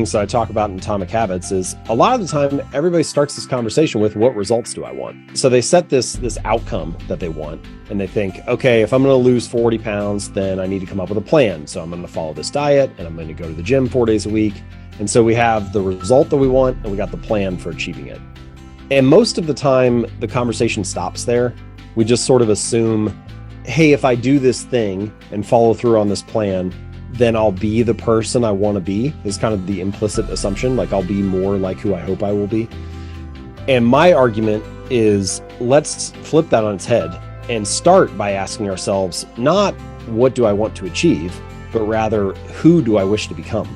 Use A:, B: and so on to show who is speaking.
A: things that I talk about in Atomic Habits is a lot of the time everybody starts this conversation with what results do I want? So they set this outcome that they want and they think, okay, if I'm going to lose 40 pounds, then I need to come up with a plan. So I'm going to follow this diet and I'm going to go to the gym 4 days a week. And so we have the result that we want and we got the plan for achieving it. And most of the time the conversation stops there. We just sort of assume, hey, if I do this thing and follow through on this plan, then I'll be the person I want to be, is kind of the implicit assumption. Like I'll be more like who I hope I will be. And my argument is, let's flip that on its head and start by asking ourselves, not what do I want to achieve, but rather who do I wish to become?